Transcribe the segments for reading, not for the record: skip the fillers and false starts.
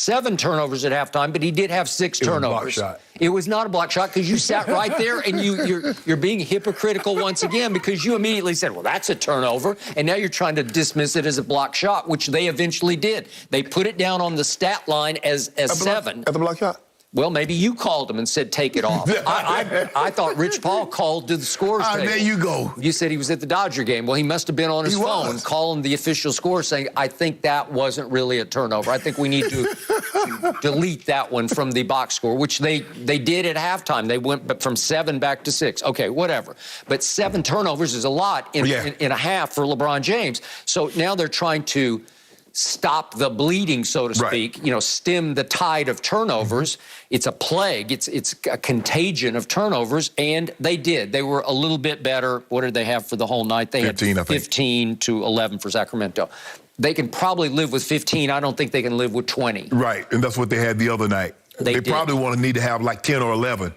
7 turnovers at halftime, but he did have 6 turnovers. It was a block shot. It was not a block shot because you sat right there and you're being hypocritical once again because you immediately said, well, that's a turnover, and now you're trying to dismiss it as a block shot, which they eventually did. They put it down on the stat line as 7. At the block shot? Well, maybe you called him and said, take it off. I thought Rich Paul called to the scores table. There you go. You said he was at the Dodger game. Well, he must have been on his phone calling the official score saying, I think that wasn't really a turnover. I think we need to delete that one from the box score, which they did at halftime. They went from 7 back to 6. Okay, whatever. But 7 turnovers is a lot in a half for LeBron James. So now they're trying to stop the bleeding, so to speak, you know, stem the tide of turnovers. It's a plague. It's a contagion of turnovers, and they did. They were a little bit better. What did they have for the whole night? They 15, had 15 to 11 for Sacramento. They can probably live with 15. I don't think they can live with 20. Right, and that's what they had the other night. They probably want to need to have like 10 or 11.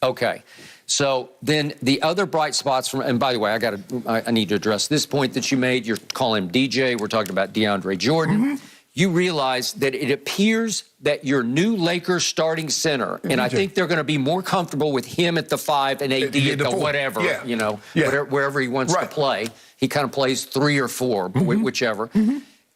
Okay. So then the other bright spots from, and by the way, I need to address this point that you made. You're calling him DJ. We're talking about DeAndre Jordan. You realize that it appears that your new Lakers starting center, and I think they're going to be more comfortable with him at the 5 and AD at the whatever, you know, wherever he wants to play. He kind of plays 3 or 4, whichever.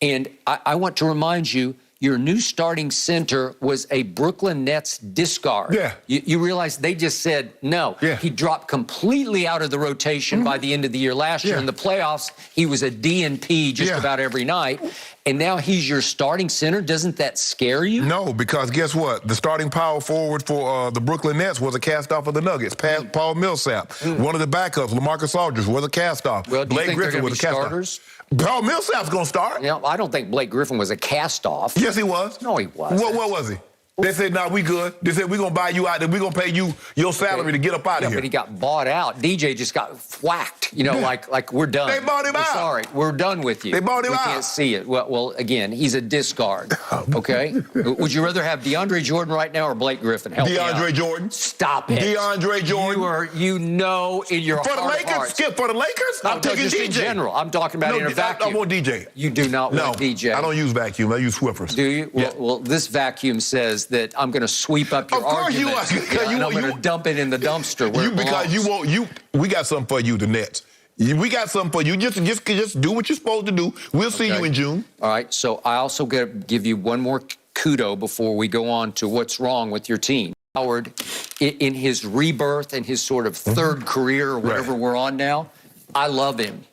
And I want to remind you, your new starting center was a Brooklyn Nets discard. You realize they just said no. He dropped completely out of the rotation by the end of the year last year. In the playoffs, he was a DNP just about every night. And now he's your starting center. Doesn't that scare you? No, because guess what? The starting power forward for the Brooklyn Nets was a cast-off of the Nuggets. Paul Millsap. One of the backups, LaMarcus Aldridge, was a cast-off. Well, do you think Blake Griffin was a cast-off. Paul Millsap's going to start. You know, I don't think Blake Griffin was a cast-off. Yes, he was. No, he wasn't. What was he? They said, nah, we good. They said, we're going to buy you out there. We're going to pay you your salary to get up out of here. But he got bought out. DJ just got whacked, you know, like we're done. They bought him out. Sorry, we're done with you. They bought him out. We can't see it. Well, again, he's a discard, okay? Would you rather have DeAndre Jordan right now or Blake Griffin? Help DeAndre Jordan. Stop it. DeAndre Jordan. You know in your heart of hearts. Skip, for the Lakers? I'm taking DJ. In general. I'm talking about in a vacuum. I want DJ. You do not want DJ. I don't use vacuum. I use Swiffers. Do you? Well, this vacuum says that I'm going to sweep up your argument. Of course you are. And I'm going to dump it in the dumpster where it belongs. We got something for you, the Nets. We got something for you. Just do what you're supposed to do. We'll see you in June. All right. So I also got to give you one more kudo before we go on to what's wrong with your team. Howard, in his rebirth and his sort of third career or whatever we're on now, I love him.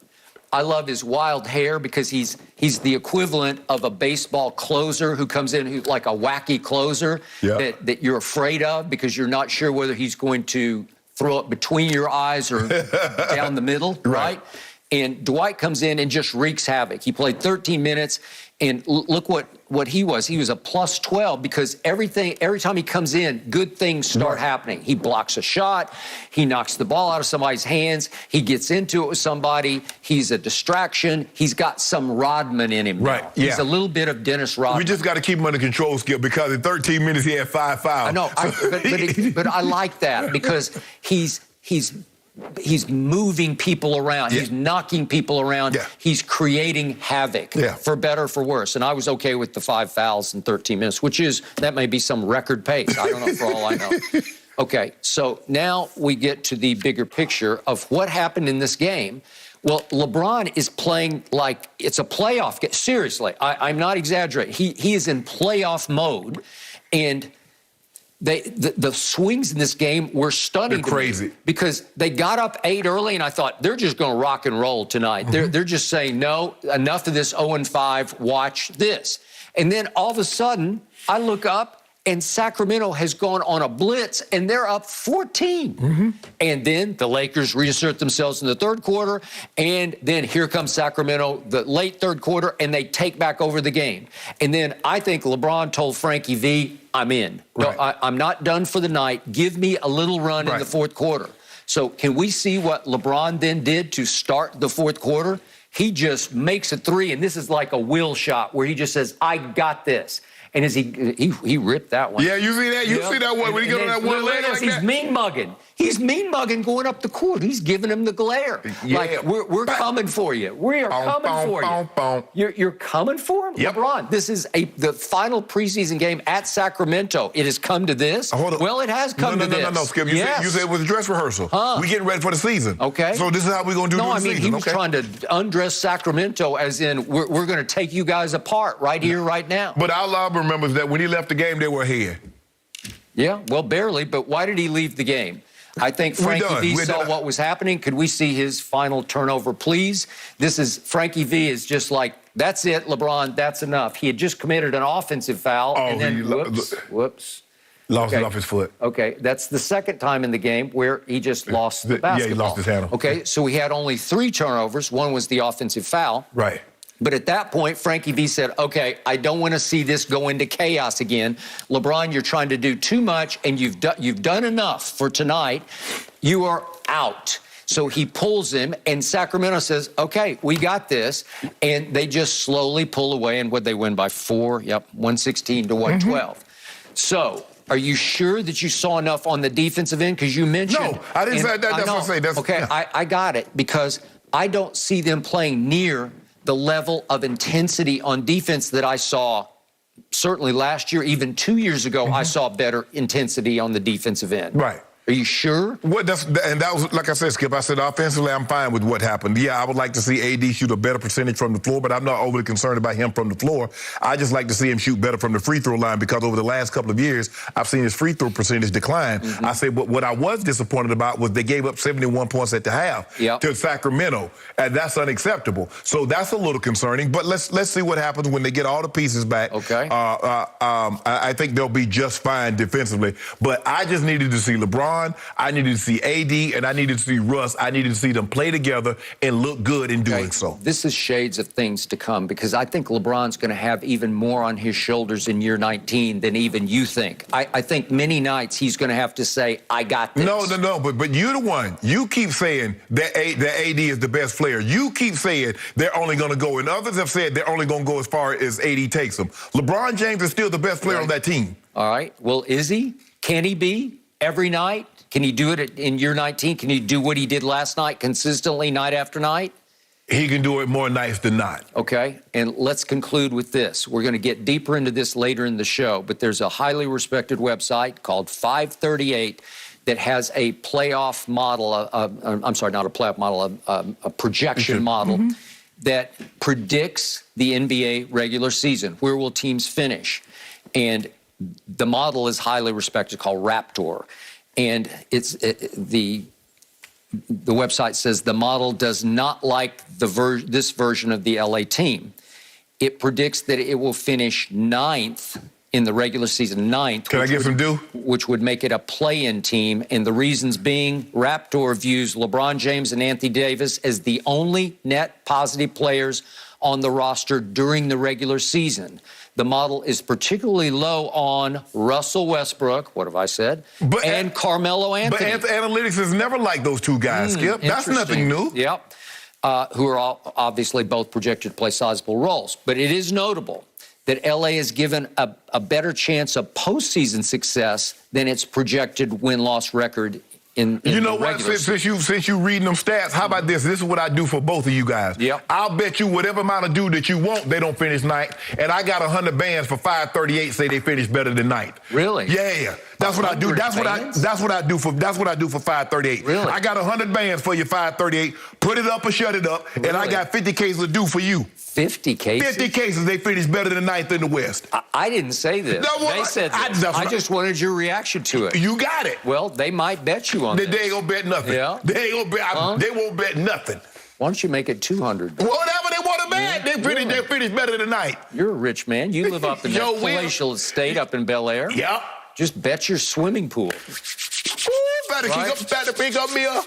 I love his wild hair because he's the equivalent of a baseball closer who comes in who's like a wacky closer that you're afraid of because you're not sure whether he's going to throw it between your eyes or down the middle, right? And Dwight comes in and just wreaks havoc. He played 13 minutes, and look what he was. He was a plus 12 because every time he comes in, good things start happening. He blocks a shot. He knocks the ball out of somebody's hands. He gets into it with somebody. He's a distraction. He's got some Rodman in him now. He's a little bit of Dennis Rodman. We just got to keep him under control, Skip, because in 13 minutes he had 5 fouls. I know, but I like that because he's moving people around. He's knocking people around. He's creating havoc, for better or for worse. And I was okay with the 5 fouls in 13 minutes, that may be some record pace. I don't know, for all I know. Okay, so now we get to the bigger picture of what happened in this game. Well, LeBron is playing like it's a playoff game. Seriously, I'm not exaggerating. He is in playoff mode, and the swings in this game were stunning. They're crazy. Because they got up 8 early, and I thought, they're just going to rock and roll tonight. They're just saying, no, enough of this 0-5, watch this. And then all of a sudden, I look up, and Sacramento has gone on a blitz, and they're up 14. And then the Lakers reassert themselves in the third quarter, and then here comes Sacramento, the late third quarter, and they take back over the game. And then I think LeBron told Frankie V, I'm in. No, I'm not done for the night. Give me a little run in the fourth quarter. So can we see what LeBron then did to start the fourth quarter? He just makes a 3, and this is like a will shot where he just says, I got this. And as he ripped that one. Yeah, you see that? You see that one when he got on that one leg like he's that? mean mugging. He's mean mugging going up the court. He's giving him the glare. Yeah. Like, we're coming for you. We are coming for you. You're coming for him? Yep. LeBron, this is the final preseason game at Sacramento. It has come to this? Well, it has come to this. No, Skip. You said it was a dress rehearsal. We getting ready for the season. Okay. So this is how we're going to do the season. He was trying to undress Sacramento as in we're going to take you guys apart right here, right now. But Allah remembers that when he left the game, they were ahead. Yeah, well, barely. But why did he leave the game? I think Frankie V saw what was happening. Could we see his final turnover, please? Frankie V is just like, that's it, LeBron, that's enough. He had just committed an offensive foul, and then whoops. Lost it off his foot. Okay, that's the second time in the game where he just lost the basketball. Yeah, he lost his handle. Okay, so he had only 3 turnovers. One was the offensive foul. Right. But at that point, Frankie V said, okay, I don't want to see this go into chaos again. LeBron, you're trying to do too much, and you've done enough for tonight. You are out. So he pulls him, and Sacramento says, okay, we got this. And they just slowly pull away, and they win by 4? Yep, 116 to 112. So are you sure that you saw enough on the defensive end? Because you mentioned... No, I didn't say that. That's what I'm saying. Okay, I got it, because I don't see them playing near the level of intensity on defense that I saw certainly last year, even 2 years ago. I saw better intensity on the defensive end. Right. Are you sure? That was, like I said, Skip, I said offensively, I'm fine with what happened. Yeah, I would like to see AD shoot a better percentage from the floor, but I'm not overly concerned about him from the floor. I just like to see him shoot better from the free throw line, because over the last couple of years, I've seen his free throw percentage decline. I said, but what I was disappointed about was they gave up 71 points at the half to Sacramento, and that's unacceptable. So that's a little concerning, but let's see what happens when they get all the pieces back. Okay. I think they'll be just fine defensively, but I just needed to see LeBron, I needed to see AD, and I needed to see Russ. I needed to see them play together and look good in doing so. This is shades of things to come, because I think LeBron's going to have even more on his shoulders in year 19 than even you think. I think many nights he's going to have to say, I got this. No, but you're the one. You keep saying that AD is the best player. You keep saying they're only going to go, and others have said they're only going to go as far as AD takes them. LeBron James is still the best player on that team. All right. Well, is he? Can he be every night? Can he do it in year 19? Can he do what he did last night consistently, night after night? He can do it more nights than not. Okay, and let's conclude with this. We're going to get deeper into this later in the show, but there's a highly respected website called 538 that has a playoff model, I'm sorry, not a playoff model, a projection model that predicts the NBA regular season. Where will teams finish? And the model is highly respected, called Raptor. And the website says the model does not like this version of the LA team. It predicts that it will finish 9th in the regular season, 9th. Can I get some due? Which would make it a play-in team. And the reasons being, Raptor views LeBron James and Anthony Davis as the only net positive players on the roster during the regular season. The model is particularly low on Russell Westbrook, what have I said, and Carmelo Anthony. But analytics has never liked those two guys, Skip. That's nothing new. Yep. Who are obviously both projected to play sizable roles. But it is notable that LA is given a better chance of postseason success than its projected win-loss record in you know what? Since you reading them stats, how about this? This is what I do for both of you guys. Yep. I'll bet you whatever amount of due that you want, they don't finish 9th. And I got 100 bands for 538 say they finish better than 9th. Really? Yeah. That's what I do. That's what I do for 538. Really? I got 100 bands for your 538. Put it up or shut it up. Really? And I got 50 cases of due for you. 50 cases? 50 cases, they finished better than 9th in the West. I didn't say this. No, well, they said this. I just wanted your reaction to it. You got it. Well, they might bet you on this. They ain't gonna bet nothing. Yeah? They ain't gonna bet. They won't bet nothing. Why don't you make it 200? Whatever they want to bet. They finished better than 9th. You're a rich man. You live up in that palatial estate up in Bel Air. Yep. Just bet your swimming pool. Better pick up me 100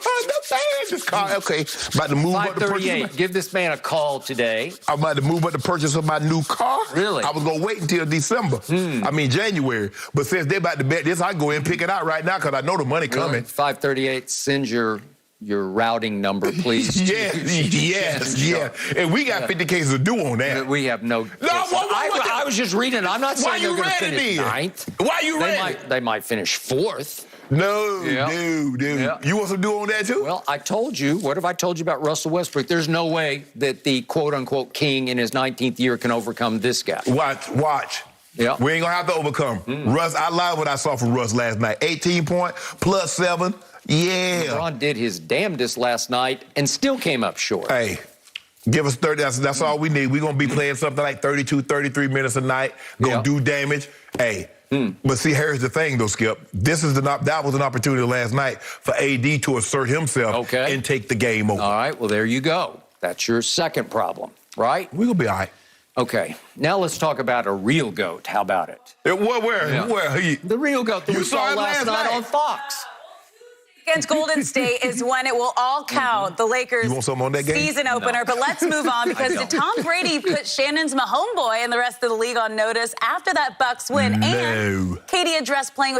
bands. This car, okay. About to move up the purchase. Give this man a call today. I'm about to move up the purchase of my new car. Really? I was gonna wait until December. I mean January. But since they're about to bet this, I go in and pick it out right now because I know the money coming. 538 sends your your routing number, please? yes. And we got 50 cases of due on that. We have no. I was just reading. I'm not saying they're going to finish ninth. Why you ready? They might finish fourth. No, dude. Yeah. You want some due on that too? Well, I told you. What have I told you about Russell Westbrook? There's no way that the quote-unquote king in his 19th year can overcome this guy. Watch. Yeah. We ain't going to have to overcome. Russ, I love what I saw from Russ last night. 18 point, plus 7. Yeah. LeBron did his damnedest last night and still came up short. Hey, give us 30. That's all we need. We're going to be playing something like 32, 33 minutes a night. Going to do damage. Hey. But see, here's the thing, though, Skip. That was an opportunity last night for AD to assert himself and take the game over. All right, well, there you go. That's your second problem, right? We're going to be all right. Okay, now let's talk about a real GOAT. How about it? Where? The real GOAT that we saw last night on Fox. Against Golden State is when it will all count. The Lakers season opener. No. But let's move on because did Tom Brady put Shannon's my homeboy and the rest of the league on notice after that Bucks win? No. And Katie addressed playing with